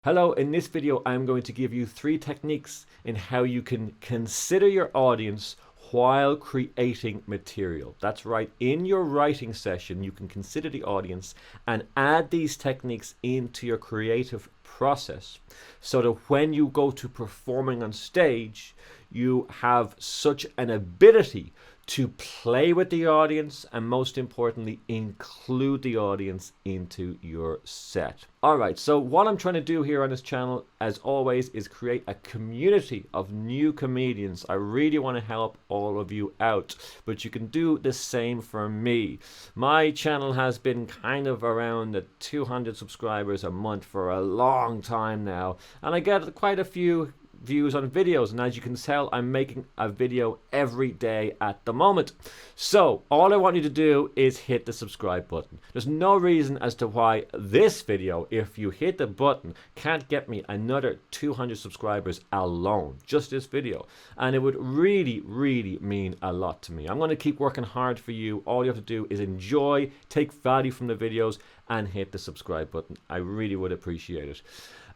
Hello, in this video I'm going to give you 3 techniques in how you can consider your audience while creating material. That's right, in your writing session you can consider the audience and add these techniques into your creative process so that when you go to performing on stage you have such an ability to play with the audience and, most importantly, include the audience into your set. Alright, so what I'm trying to do here on this channel, as always, is create a community of new comedians. I really want to help all of you out, but you can do the same for me. My channel has been kind of around the 200 subscribers a month for a long time now, and I get quite a few views on videos, and as you can tell, I'm making a video every day at the moment. So all I want you to do is hit the subscribe button. There's no reason as to why this video, if you hit the button, can't get me another 200 subscribers alone, just this video, and it would really mean a lot to me. I'm going to keep working hard for you. All you have to do is enjoy, take value from the videos, and hit the subscribe button. I really would appreciate it.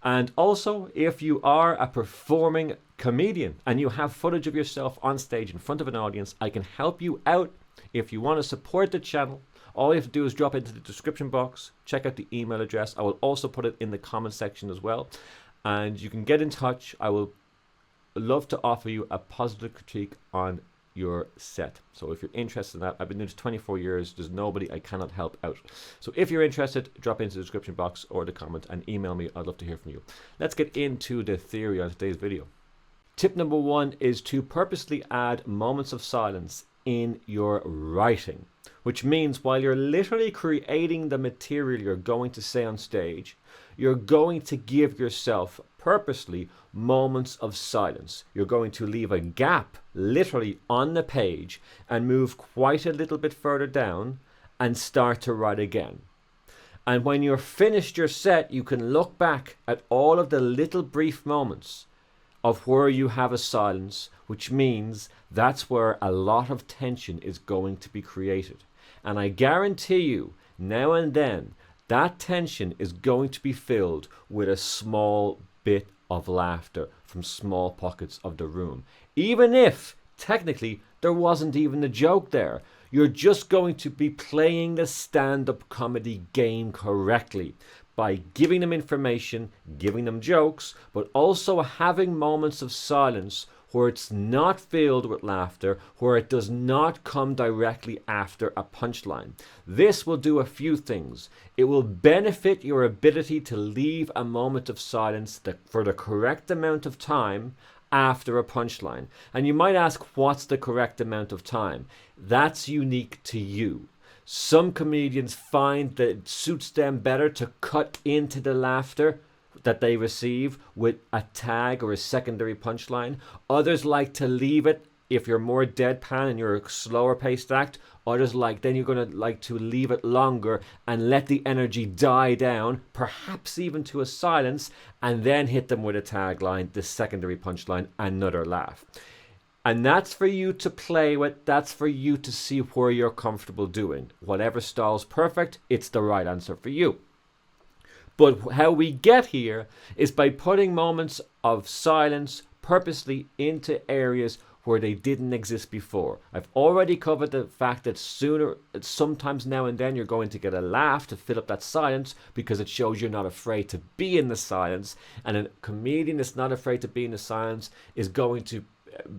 And also, if you are a performing comedian and you have footage of yourself on stage in front of an audience, I can help you out. If you want to support the channel, all you have to do is drop into the description box, check out the email address. I will also put it in the comment section as well. And you can get in touch. I will love to offer you a positive critique on your set. So if you're interested in that, I've been doing this 24 years. There's nobody I cannot help out. So if you're interested, drop into the description box or the comment and email me. I'd love to hear from you. Let's get into the theory on today's video. Tip number 1 is to purposely add moments of silence in your writing, which means while you're literally creating the material you're going to say on stage, you're going to give yourself purposely moments of silence. You're going to leave a gap literally on the page and move quite a little bit further down and start to write again. And when you're finished your set, you can look back at all of the little brief moments of where you have a silence, which means that's where a lot of tension is going to be created. And I guarantee you, now and then, that tension is going to be filled with a small bit of laughter from small pockets of the room. Even if, technically, there wasn't even a joke there. You're just going to be playing the stand-up comedy game correctly by giving them information, giving them jokes, but also having moments of silence where it's not filled with laughter, where it does not come directly after a punchline. This will do a few things. It will benefit your ability to leave a moment of silence for the correct amount of time after a punchline. And you might ask, what's the correct amount of time? That's unique to you. Some comedians find that it suits them better to cut into the laughter that they receive with a tag or a secondary punchline. Others like to leave it if you're more deadpan and you're a slower paced act. Others then you're going to like to leave it longer and let the energy die down, perhaps even to a silence, and then hit them with a tagline, the secondary punchline, another laugh. And that's for you to play with. That's for you to see where you're comfortable doing. Whatever style's perfect, it's the right answer for you. But how we get here is by putting moments of silence purposely into areas where they didn't exist before. I've already covered the fact that sometimes now and then you're going to get a laugh to fill up that silence because it shows you're not afraid to be in the silence. And a comedian that's not afraid to be in the silence is going to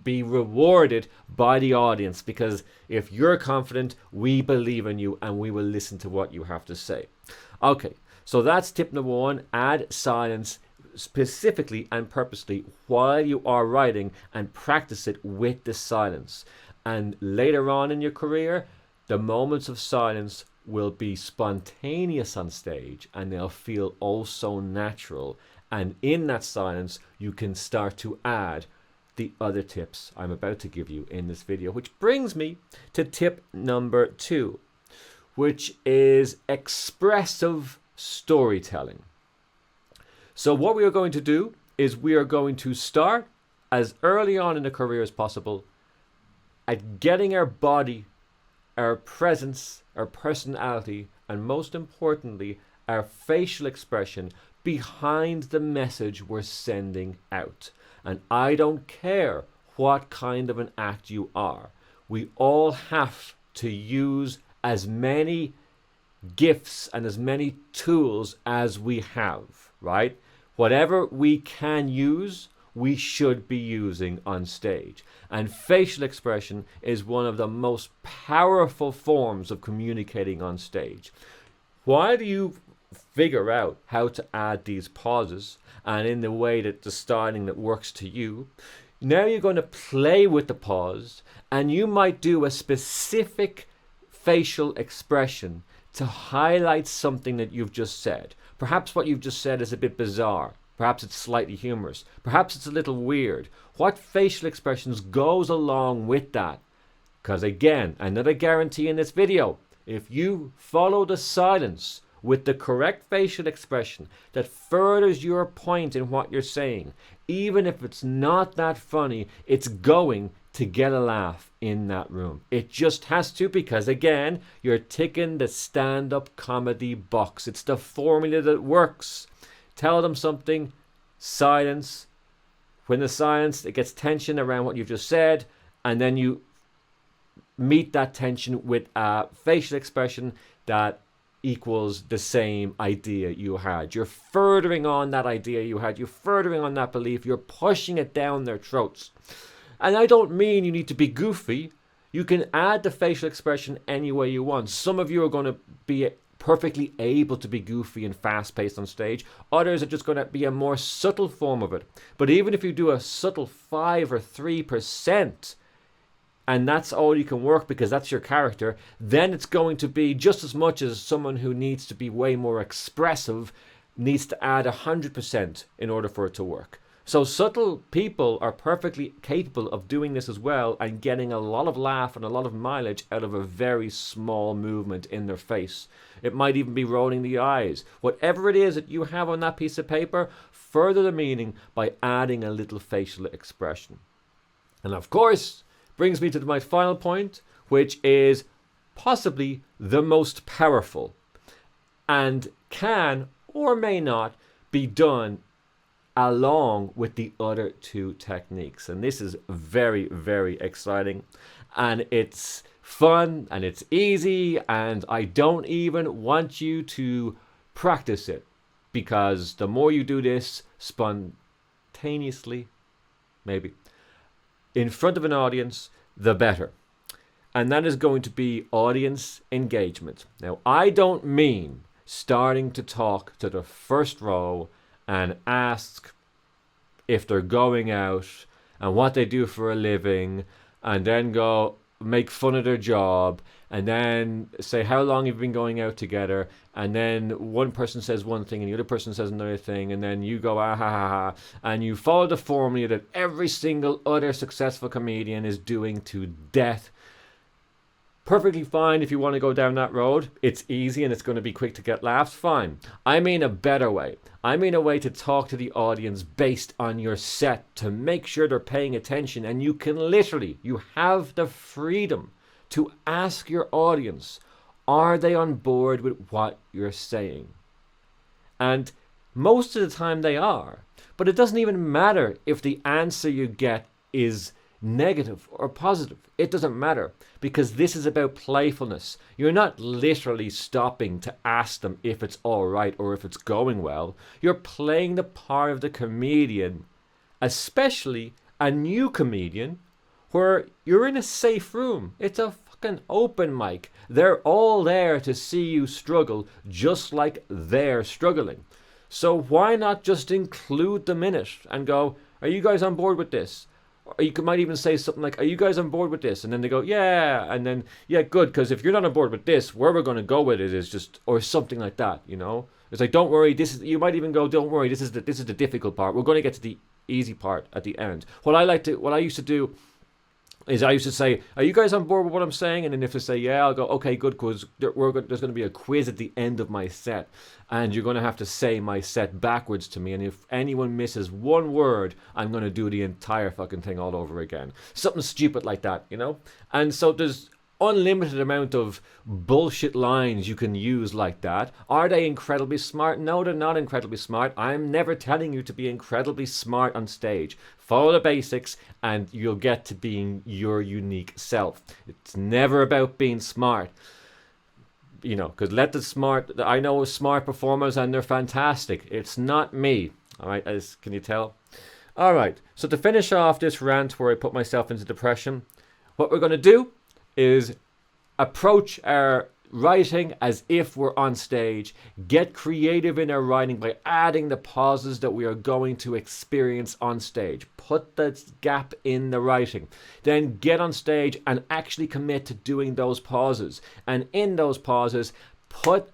be rewarded by the audience, because if you're confident, we believe in you and we will listen to what you have to say. Okay, so that's tip number 1. Add silence specifically and purposely while you are writing and practice it with the silence. And later on in your career, the moments of silence will be spontaneous on stage and they'll feel oh so natural. And in that silence, you can start to add the other tips I'm about to give you in this video, which brings me to tip number 2, which is expressive storytelling. So what we are going to do is we are going to start as early on in the career as possible at getting our body, our presence, our personality, and most importantly, our facial expression behind the message we're sending out. And I don't care what kind of an act you are. We all have to use as many gifts and as many tools as we have, right? Whatever we can use, we should be using on stage. And facial expression is one of the most powerful forms of communicating on stage. Why do you figure out how to add these pauses and in the way that the styling that works to you? Now you're going to play with the pause, and you might do a specific facial expression to highlight something that you've just said. Perhaps what you've just said is a bit bizarre. Perhaps it's slightly humorous. Perhaps it's a little weird. What facial expressions goes along with that? Because again, another guarantee in this video, if you follow the silence with the correct facial expression that furthers your point in what you're saying, even if it's not that funny, it's going to get a laugh in that room. It just has to, because again, you're ticking the stand-up comedy box. It's the formula that works. Tell them something, silence. When the silence, it gets tension around what you've just said, and then you meet that tension with a facial expression that equals the same idea you had. You're furthering on that idea you had. You're furthering on that belief. You're pushing it down their throats. And I don't mean you need to be goofy. You can add the facial expression any way you want. Some of you are going to be perfectly able to be goofy and fast-paced on stage. Others are just going to be a more subtle form of it. But even if you do a subtle 5 or 3%, and that's all you can work because that's your character, then it's going to be just as much as someone who needs to be way more expressive needs to add 100% in order for it to work. So subtle people are perfectly capable of doing this as well and getting a lot of laugh and a lot of mileage out of a very small movement in their face. It might even be rolling the eyes. Whatever it is that you have on that piece of paper, further the meaning by adding a little facial expression. And of course, brings me to my final point, which is possibly the most powerful and can or may not be done along with the other two techniques. And this is very, very exciting, and it's fun and it's easy, and I don't even want you to practice it, because the more you do this spontaneously, maybe in front of an audience, the better. And that is going to be audience engagement. Now, I don't mean starting to talk to the first row and ask if they're going out and what they do for a living, and then go make fun of their job, and then say how long you've been going out together, and then one person says one thing and the other person says another thing, and then you go ah ha ha ha, and you follow the formula that every single other successful comedian is doing to death. Perfectly fine if you want to go down that road. It's easy and it's going to be quick to get laughs. Fine. I mean a better way. I mean a way to talk to the audience based on your set to make sure they're paying attention. And you can literally, you have the freedom to ask your audience, are they on board with what you're saying? And most of the time they are. But it doesn't even matter if the answer you get is negative or positive. It doesn't matter, because this is about playfulness. You're not literally stopping to ask them if it's all right or if it's going well. You're playing the part of the comedian, especially a new comedian, where you're in a safe room. It's a fucking open mic. They're all there to see you struggle just like they're struggling. So why not just include them in it and go, are you guys on board with this? Or you might even say something like, are you guys on board with this? And then they go, yeah. And then, yeah, good, because if you're not on board with this, where we're going to go with it is just, or something like that, you know? It's like, don't worry, this is, you might even go, don't worry, this is the difficult part. We're going to get to the easy part at the end. What I used to do is I used to say, are you guys on board with what I'm saying? And then if they say, yeah, I'll go, okay, good, because there's going to be a quiz at the end of my set. And you're going to have to say my set backwards to me. And if anyone misses one word, I'm going to do the entire fucking thing all over again. Something stupid like that, you know? And so there's unlimited amount of bullshit lines you can use like that. Are they incredibly smart? No, they're not incredibly smart. I'm never telling you to be incredibly smart on stage. Follow the basics and you'll get to being your unique self. It's never about being smart. You know, because I know smart performers and they're fantastic. It's not me. All right, can you tell? All right, so to finish off this rant where I put myself into depression, what we're going to do is approach our writing as if we're on stage. Get creative in our writing by adding the pauses that we are going to experience on stage. Put the gap in the writing. Then get on stage and actually commit to doing those pauses. And in those pauses, put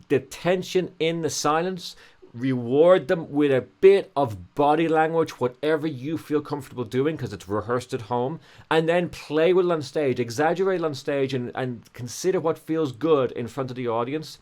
the tension in the silence. Reward them with a bit of body language, whatever you feel comfortable doing, because it's rehearsed at home, and then play with it on stage, exaggerate on stage, and consider what feels good in front of the audience.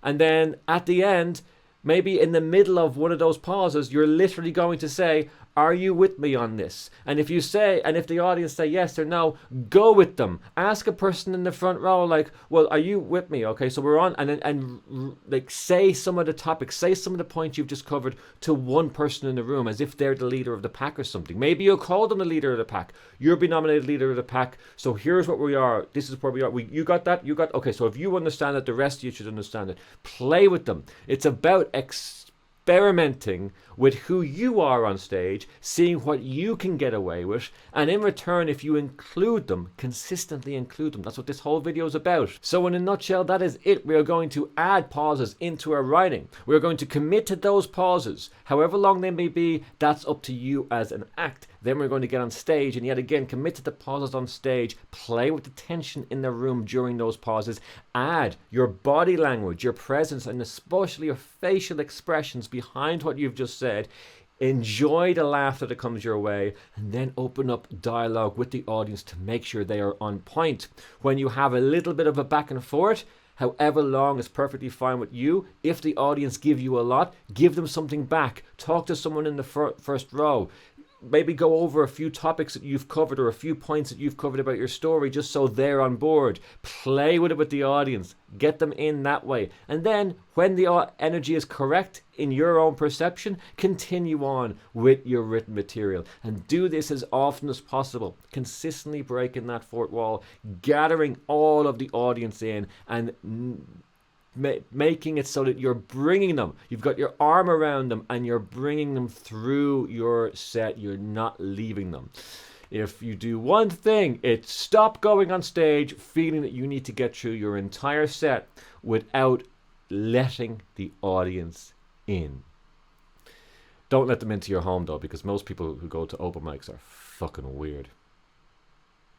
And then at the end, maybe in the middle of one of those pauses, you're literally going to say, are you with me on this? And if the audience say yes or no, go with them. Ask a person in the front row, like, well, are you with me? Okay, so we're on, and like say some of the topics, say some of the points you've just covered to one person in the room as if they're the leader of the pack or something. Maybe you'll call them the leader of the pack. You're being nominated leader of the pack. So here's what we are. This is where we are. You got that? You got, okay, so if you understand it, the rest of you should understand it. Play with them. It's about experimenting with who you are on stage, seeing what you can get away with, and in return, if you include them, consistently include them. That's what this whole video is about. So in a nutshell, that is it. We are going to add pauses into our writing. We are going to commit to those pauses. However long they may be, that's up to you as an act. Then we're going to get on stage and yet again commit to the pauses on stage, play with the tension in the room during those pauses, add your body language, your presence, and especially your facial expressions behind what you've just said. Enjoy the laughter that comes your way, and then open up dialogue with the audience to make sure they are on point. When you have a little bit of a back and forth, however long is perfectly fine with you. If the audience give you a lot, give them something back. Talk to someone in the first row. Maybe go over a few topics that you've covered or a few points that you've covered about your story just so they're on board. Play with it with the audience. Get them in that way. And then when the energy is correct in your own perception, continue on with your written material. And do this as often as possible. Consistently breaking that fourth wall, gathering all of the audience in and making it so that you're bringing them, you've got your arm around them and you're bringing them through your set. You're not leaving them. If you do one thing, it's stop going on stage feeling that you need to get through your entire set without letting the audience in. Don't let them into your home though, because most people who go to open mics are fucking weird.